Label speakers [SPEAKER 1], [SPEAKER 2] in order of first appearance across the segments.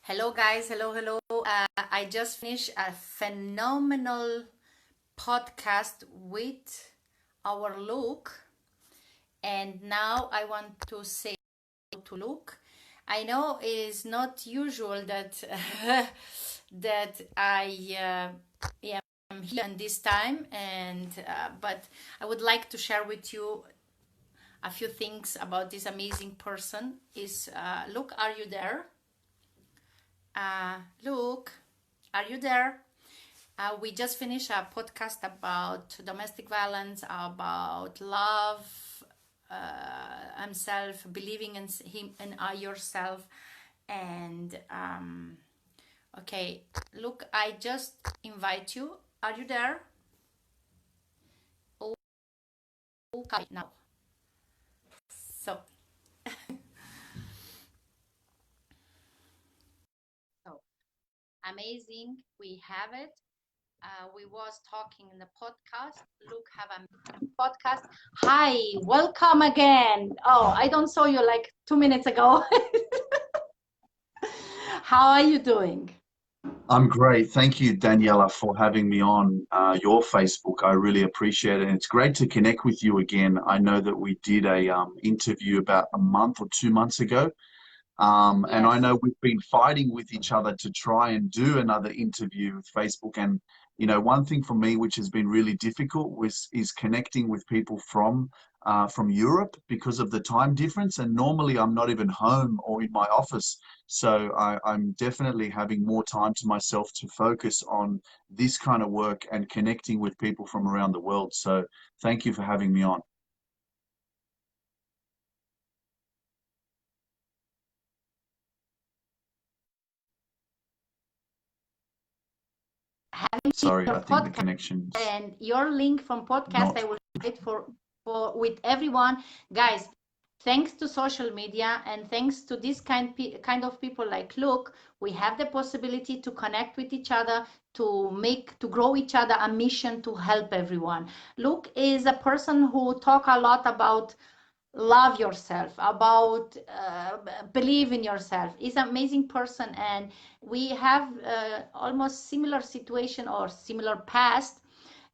[SPEAKER 1] Hello, guys. Hello, hello. I just finished a phenomenal podcast with our Luke, and now I want to say to Luke. I know it is not usual that that am here in this time, and but I would like to share with you a few things about this amazing person. Is Luke? Are you there? Luke, are you there? We just finished a podcast about domestic violence, about love, and self, believing in him and yourself. And okay, look, I just invite you. Are you there? Okay, now. So, so amazing. We have it. We was talking in the podcast. Look, have a podcast. Hi, welcome again. Oh, I don't saw you like 2 minutes ago. How are you doing?
[SPEAKER 2] I'm great. Thank you, Daniela, for having me on your Facebook. I really appreciate it. And it's great to connect with you again. I know that we did a interview about a month or 2 months ago. And I
[SPEAKER 1] Yes.
[SPEAKER 2] know we've been fighting with each other to try and do another interview with Facebook. And, one thing for me, which has been really difficult is connecting with people from Europe because of the time difference. And normally I'm not even home or in my office. So I'm definitely having more time to myself to focus on this kind of work and connecting with people from around the world. So thank you for having me on.
[SPEAKER 1] Having
[SPEAKER 2] Sorry,
[SPEAKER 1] your
[SPEAKER 2] I think the
[SPEAKER 1] podcast
[SPEAKER 2] connection's
[SPEAKER 1] and your link from podcast, I
[SPEAKER 2] not.
[SPEAKER 1] will share it for with everyone. Guys, thanks to social media and thanks to this kind of people like Luke, we have the possibility to connect with each other, to grow each other a mission to help everyone. Luke is a person who talk a lot about love yourself, about believe in yourself. Is an amazing person, and we have almost similar situation or similar past,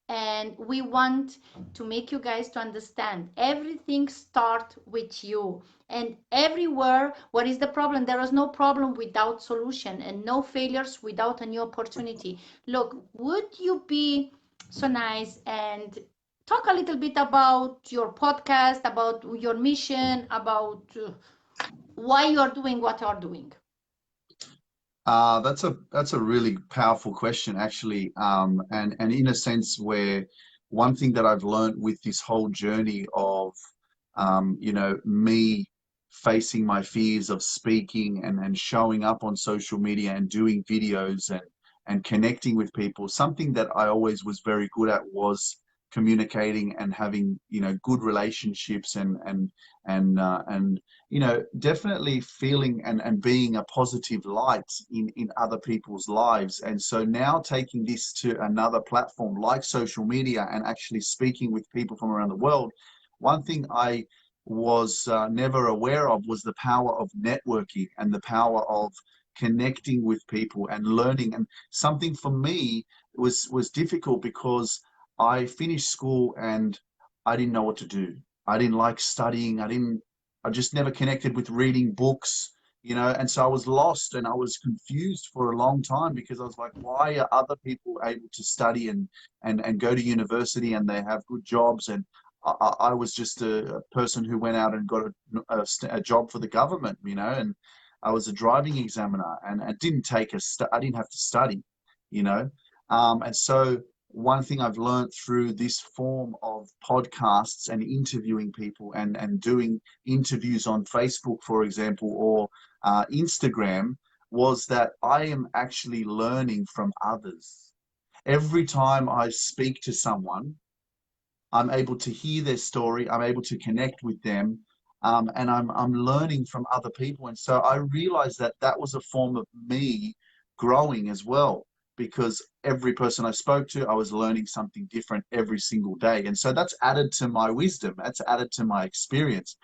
[SPEAKER 1] and we want to make you guys to understand everything start with you. And everywhere, what is the problem? There is no problem without solution, and no failures without a new opportunity. Look, would you be so nice and talk a little bit about your podcast, about your mission, about why you're doing what you're doing?
[SPEAKER 2] That's a really powerful question, actually, and in a sense where one thing that I've learned with this whole journey of me facing my fears of speaking and showing up on social media and doing videos and connecting with people, something that I always was very good at was communicating and having good relationships and definitely feeling and being a positive light in other people's lives. And so now taking this to another platform like social media and actually speaking with people from around the world, one thing I was never aware of was the power of networking and the power of connecting with people and learning. And something for me was difficult because I finished school and I didn't know what to do. I didn't like studying. I just never connected with reading books, and so I was lost and I was confused for a long time because I was like, why are other people able to study and go to university and they have good jobs? And I was just a person who went out and got a job for the government, and I was a driving examiner and I didn't I didn't have to study, you know. And so one thing I've learned through this form of podcasts and interviewing people and doing interviews on Facebook, for example, or Instagram, was that I am actually learning from others. Every time I speak to someone, I'm able to hear their story, I'm able to connect with them, and I'm learning from other people. And so I realized that that was a form of me growing as well, because every person I spoke to, I was learning something different every single day. And so that's added to my wisdom, that's added to my experience.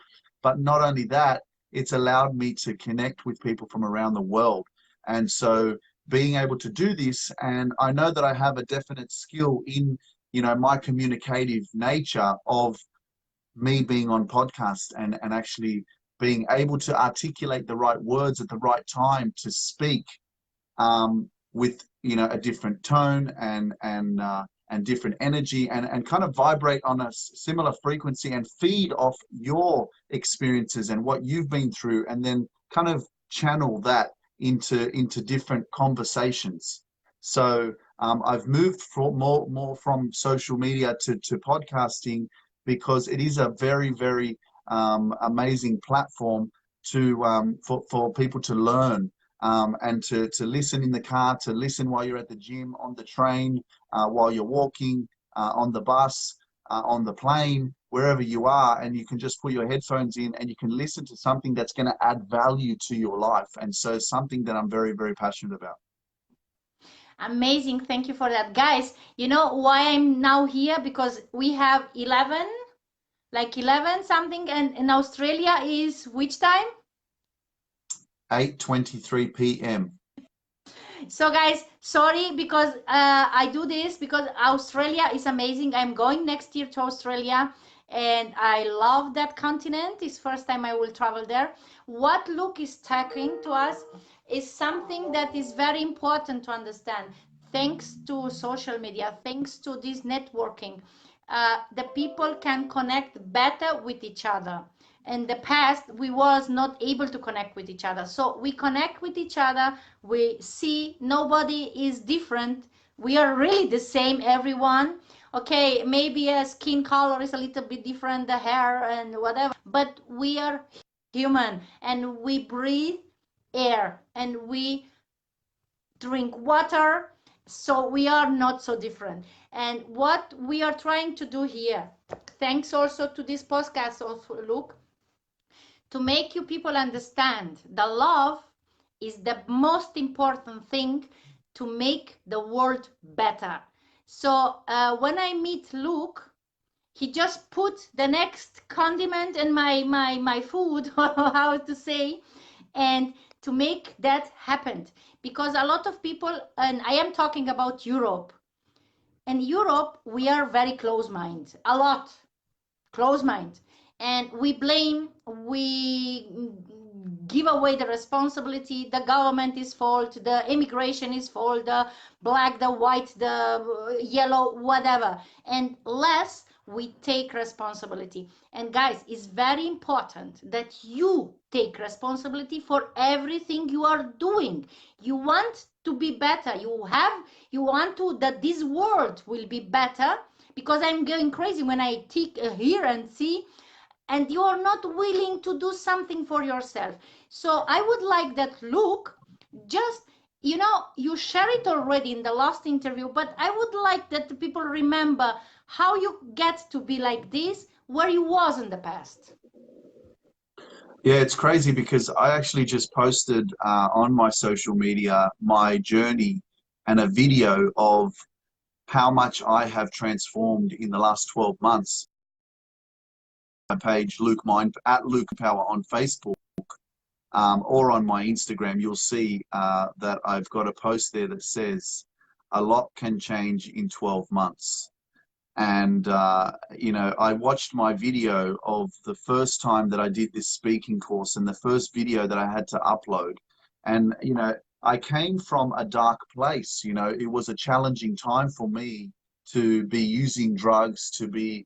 [SPEAKER 2] But not only that, it's allowed me to connect with people from around the world. And so being able to do this, and I know that I have a definite skill in, you know, my communicative nature of me being on podcast and actually being able to articulate the right words at the right time to speak with, you know, a different tone and different energy, and kind of vibrate on a similar frequency and feed off your experiences and what you've been through, and then kind of channel that into different conversations. So I've moved from more from social media to podcasting, because it is a very amazing platform to for people to learn, and to listen in the car, to listen while you're at the gym, on the train, while you're walking, on the bus, on the plane, wherever you are, and you can just put your headphones in and you can listen to something that's going to add value to your life. And so something that I'm very passionate about.
[SPEAKER 1] Amazing. Thank you for that. Guys, you know why I'm now here? Because we have 11, like 11 something, and in Australia is which time?
[SPEAKER 2] 8:23 p.m.
[SPEAKER 1] So guys, sorry, because I do this because Australia is amazing. I'm going next year to Australia and I love that continent. It's first time I will travel there. What Luke is talking to us is something that is very important to understand. Thanks to social media, thanks to this networking, the people can connect better with each other. In the past, we was not able to connect with each other. So we connect with each other. We see nobody is different. We are really the same, everyone. Okay, maybe a skin color is a little bit different, the hair and whatever, but we are human and we breathe air and we drink water, so we are not so different. And what we are trying to do here, thanks also to this podcast of Luke, to make you people understand the love is the most important thing to make the world better. So when I meet Luke, he just put the next condiment in my food, how to say, and to make that happen. Because a lot of people, and I am talking about Europe, in Europe, we are very close-minded, a lot close-minded. And we blame, we give away the responsibility. The government is fault, the immigration is fault, the black, the white, the yellow, whatever. And less we take responsibility. And guys, it's very important that you take responsibility for everything you are doing. You want to be better. You want to that this world will be better, because I'm going crazy when I hear and see, and you are not willing to do something for yourself. So I would like that Luke, just, you know, you share it already in the last interview, but I would like that the people remember how you get to be like this, where you was in the past.
[SPEAKER 2] Yeah, it's crazy because I actually just posted on my social media my journey and a video of how much I have transformed in the last 12 months. My page, at Luke Power on Facebook, or on my Instagram, you'll see that I've got a post there that says, "A lot can change in 12 months." And, you know, I watched my video of the first time that I did this speaking course and the first video that I had to upload. And, you know, I came from a dark place. You know, it was a challenging time for me to be using drugs, to be,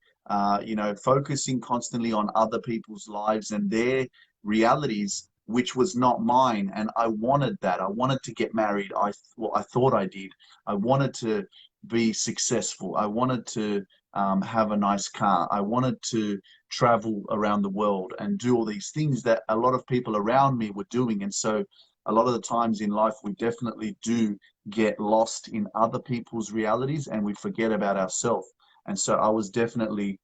[SPEAKER 2] you know, focusing constantly on other people's lives and their realities, which was not mine. And I wanted that. I wanted to get married. Well, I thought I did. I wanted to be successful. I wanted to have a nice car. I wanted to travel around the world and do all these things that a lot of people around me were doing. And so a lot of the times in life, we definitely do get lost in other people's realities and we forget about ourselves. And so I was definitely,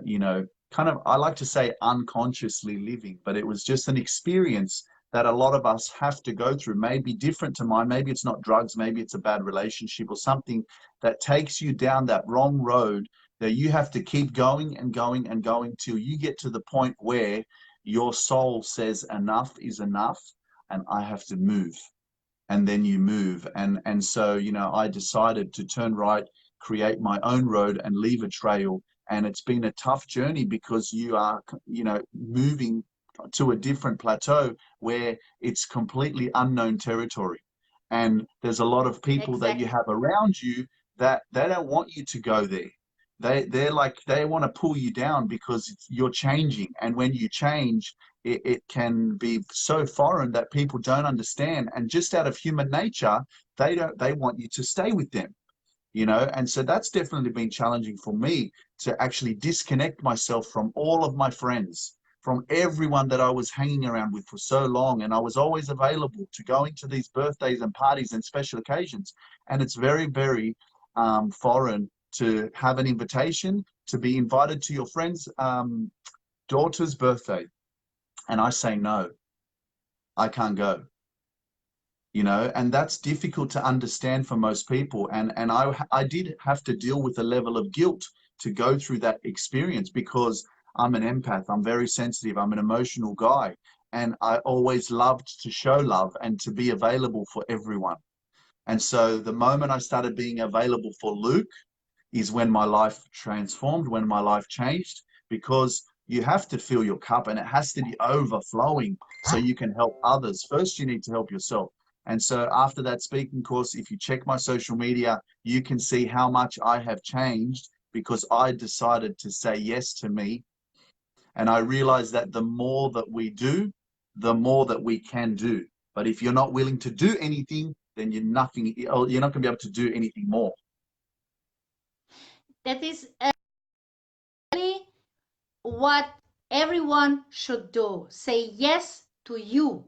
[SPEAKER 2] you know, kind of, I like to say unconsciously living, but it was just an experience that a lot of us have to go through. Maybe different to mine. Maybe it's not drugs. Maybe it's a bad relationship or something that takes you down that wrong road that you have to keep going and going and going till you get to the point where your soul says enough is enough and I have to move. and then you move. And so, you know, I decided to turn right, create my own road, and leave a trail. And it's been a tough journey because you are, you know, moving to a different plateau where it's completely unknown territory. And there's a lot of people that you
[SPEAKER 1] Exactly.
[SPEAKER 2] have around you that they don't want you to go there. They're like, they want to pull you down because you're changing. And when you change, it can be so foreign that people don't understand. And just out of human nature, they want you to stay with them, you know. And so that's definitely been challenging for me, to actually disconnect myself from all of my friends, from everyone that I was hanging around with for so long. And I was always available to going to these birthdays and parties and special occasions. And it's very, very foreign to have an invitation to be invited to your friend's daughter's birthday. And I say, no, I can't go, you know. And that's difficult to understand for most people. And I did have to deal with a level of guilt to go through that experience, because I'm an empath, I'm very sensitive, I'm an emotional guy, and I always loved to show love and to be available for everyone. And so the moment I started being available for Luke is when my life transformed, when my life changed, because you have to fill your cup and it has to be overflowing so you can help others. First, you need to help yourself. And so after that speaking course, if you check my social media, you can see how much I have changed, because I decided to say yes to me. And I realized that the more that we do, the more that we can do. But if you're not willing to do anything, then you're nothing, you're not going to be able to do anything more.
[SPEAKER 1] That is really what everyone should do. Say yes to you.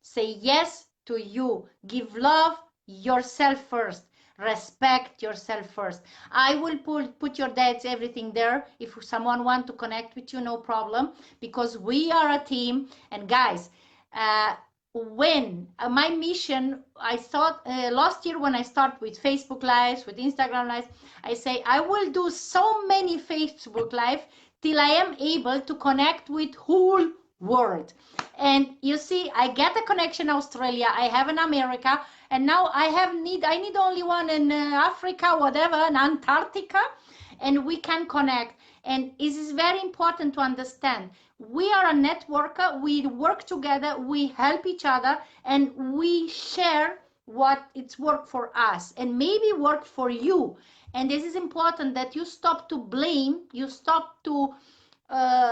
[SPEAKER 1] Say yes to you. Give love yourself first. Respect yourself first. I will put your dates, everything there. If someone want to connect with you, no problem, because we are a team. And guys, when my mission, I thought last year when I start with Facebook lives, with Instagram lives, I say I will do so many Facebook live till I am able to connect with whole world. And you see, I get a connection in Australia, I have in America, and now I need only one in Africa, whatever, in Antarctica, and we can connect. And it is very important to understand we are a networker, we work together, we help each other, and we share what it's worked for us and maybe work for you. And this is important, that you stop to blame, you stop uh,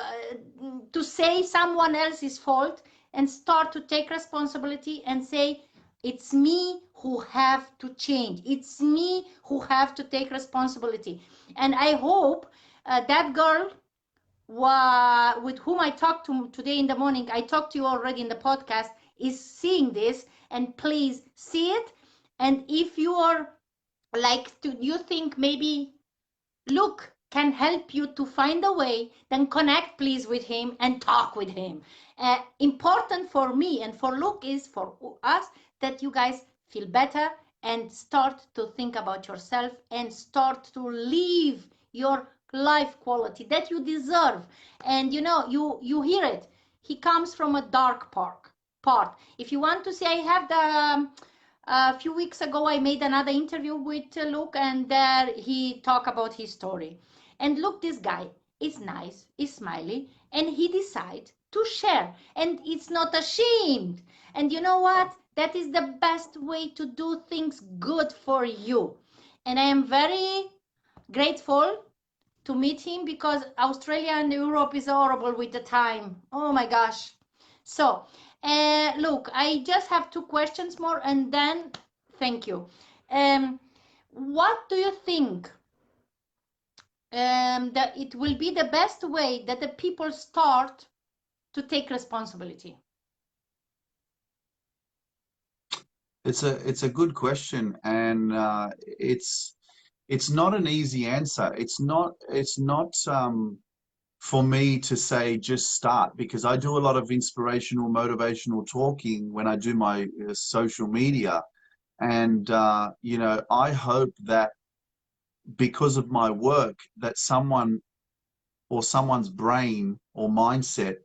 [SPEAKER 1] to say someone else's fault, and start to take responsibility and say, it's me who have to change, it's me who have to take responsibility. And I hope that girl with whom I talked to today in the morning, I talked to you already in the podcast, is seeing this. And please see it. And if you are like, you think maybe Luke can help you to find a way, then connect please with him and talk with him. Important for me and for Luke is for us that you guys feel better and start to think about yourself and start to live your life quality that you deserve. And you know, you hear it. He comes from a dark part. If you want to say, I have the a few weeks ago, I made another interview with Luke, and there he talked about his story. And look, this guy is nice, is smiley, and he decided to share, and it's not ashamed. And you know what? That is the best way to do things good for you. And I am very grateful to meet him, because Australia and Europe is horrible with the time. Oh my gosh. So, look, I just have two questions more, and then thank you. What do you think that it will be the best way that the people start to take responsibility?
[SPEAKER 2] It's a good question, and it's not an easy answer. It's not for me to say just start, because I do a lot of inspirational, motivational talking when I do my social media. And you know, I hope that because of my work, that someone or someone's brain or mindset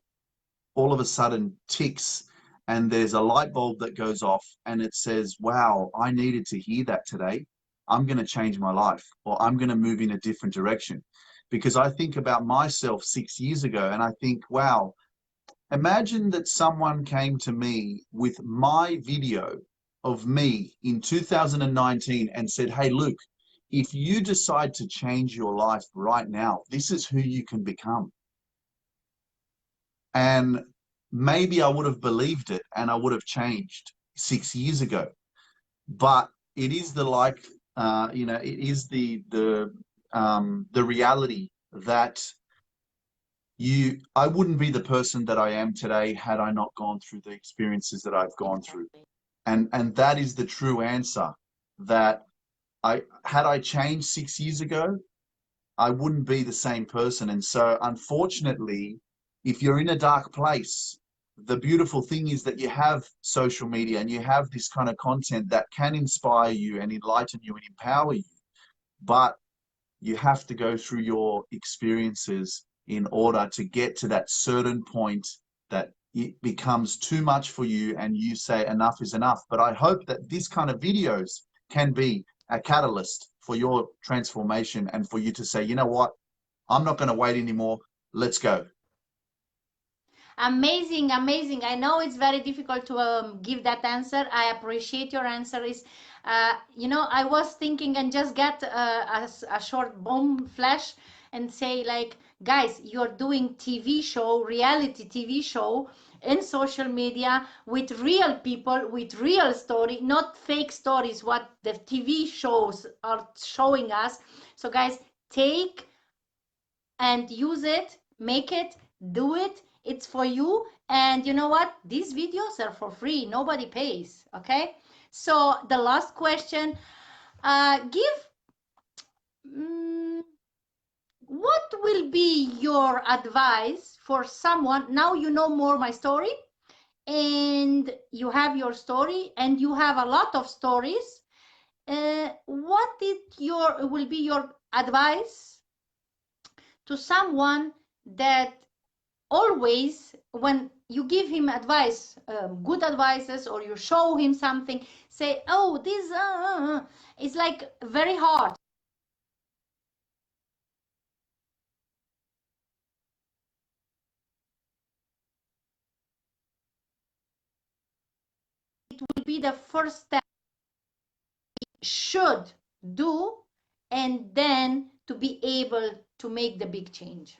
[SPEAKER 2] all of a sudden ticks, and there's a light bulb that goes off and it says, wow, I needed to hear that today. I'm going to change my life, or I'm going to move in a different direction. Because I think about myself 6 years ago and I think, wow, imagine that someone came to me with my video of me in 2019 and said, hey, Luke, if you decide to change your life right now, this is who you can become. And maybe I would have believed it and I would have changed 6 years ago. But it is the it is the reality that I wouldn't be the person that I am today had I not gone through the experiences that I've gone through. And that is the true answer, that had I changed 6 years ago, I wouldn't be the same person. And so unfortunately, if you're in a dark place, the beautiful thing is that you have social media and you have this kind of content that can inspire you and enlighten you and empower you. But you have to go through your experiences in order to get to that certain point that it becomes too much for you and you say enough is enough. But I hope that this kind of videos can be a catalyst for your transformation and for you to say, you know what, I'm not going to wait anymore. Let's go.
[SPEAKER 1] Amazing, amazing. I know it's very difficult to give that answer. I appreciate your answer. I was thinking and just get a short bomb flash and say, like, guys, you're doing TV show, reality TV show in social media with real people, with real story, not fake stories, what the TV shows are showing us. So, guys, take and use it, make it, do it. It's for you. And you know what? These videos are for free. Nobody pays. Okay. So the last question, what will be your advice for someone? Now you know more my story, and you have your story, and you have a lot of stories. What will be your advice to someone that always, when you give him advice, good advices, or you show him something, say, oh, this is like very hard. It will be the first step should do, and then to be able to make the big change.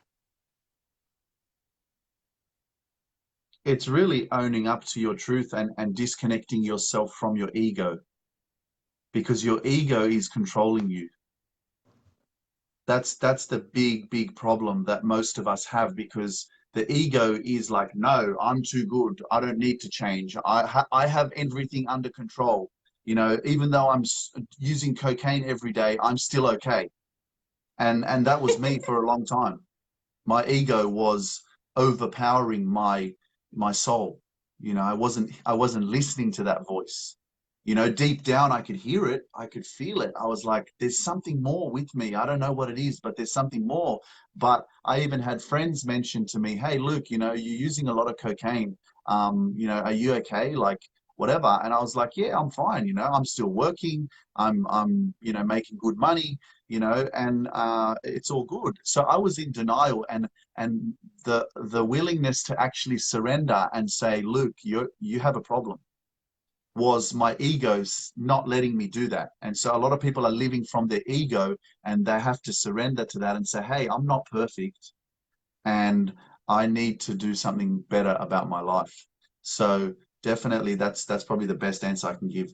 [SPEAKER 2] It's really owning up to your truth and disconnecting yourself from your ego, because your ego is controlling you. That's the big problem that most of us have, because the ego is like, no, I'm too good, I don't need to change, I have everything under control. Even though I'm using cocaine every day, I'm still okay. And that was me for a long time. My ego was overpowering my soul. I wasn't listening to that voice. Deep down, I could hear it. I could feel it. I was like, there's something more with me. I don't know what it is, but there's something more. But I even had friends mention to me, hey, Luke, you're using a lot of cocaine. Are you okay? Like, whatever. And I was like, yeah, I'm fine. I'm still working. I'm making good money, and it's all good. So I was in denial, and the willingness to actually surrender and say, Luke, you have a problem, was my ego's not letting me do that. And so a lot of people are living from their ego, and they have to surrender to that and say, hey, I'm not perfect and I need to do something better about my life. So definitely that's probably the best answer I can give.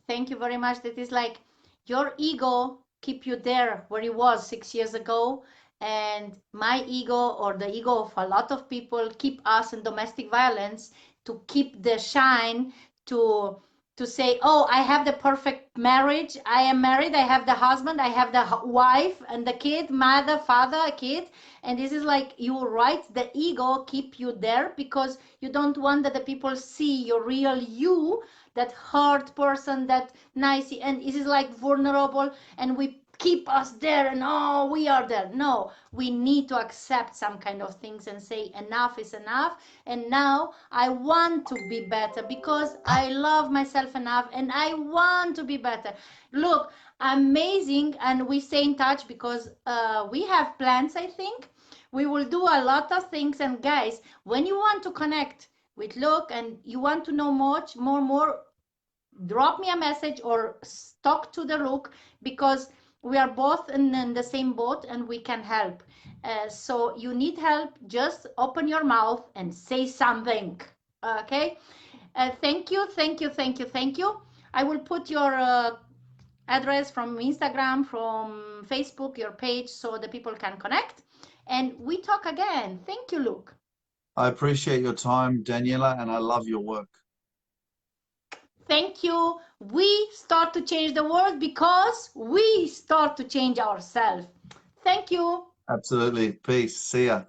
[SPEAKER 1] Thank you very much. That is like your ego keep you there where you was 6 years ago, and my ego, or the ego of a lot of people, keep us in domestic violence to keep the shine, to say, oh, I have the perfect marriage, I am married, I have the husband, I have the wife and the kid, mother, father, kid. And this is like, you're right, the ego keep you there because you don't want that the people see your real you, that hard person, that nice, and this is like vulnerable, and we keep us there and oh, we are there. No, we need to accept some kind of things and say enough is enough. And now I want to be better because I love myself enough and I want to be better. Look, amazing. And we stay in touch because we have plans, I think. We will do a lot of things. And guys, when you want to connect with Luke and you want to know more, drop me a message or talk to the Luke because we are both in the same boat and we can help. So you need help, just open your mouth and say something. Okay? Thank you, thank you, thank you, thank you. I will put your address from Instagram, from Facebook, your page, so the people can connect. And we talk again. Thank you, Luke.
[SPEAKER 2] I appreciate your time, Daniela, and I love your work.
[SPEAKER 1] Thank you. We start to change the world because we start to change ourselves. Thank you.
[SPEAKER 2] Absolutely. Peace. See ya.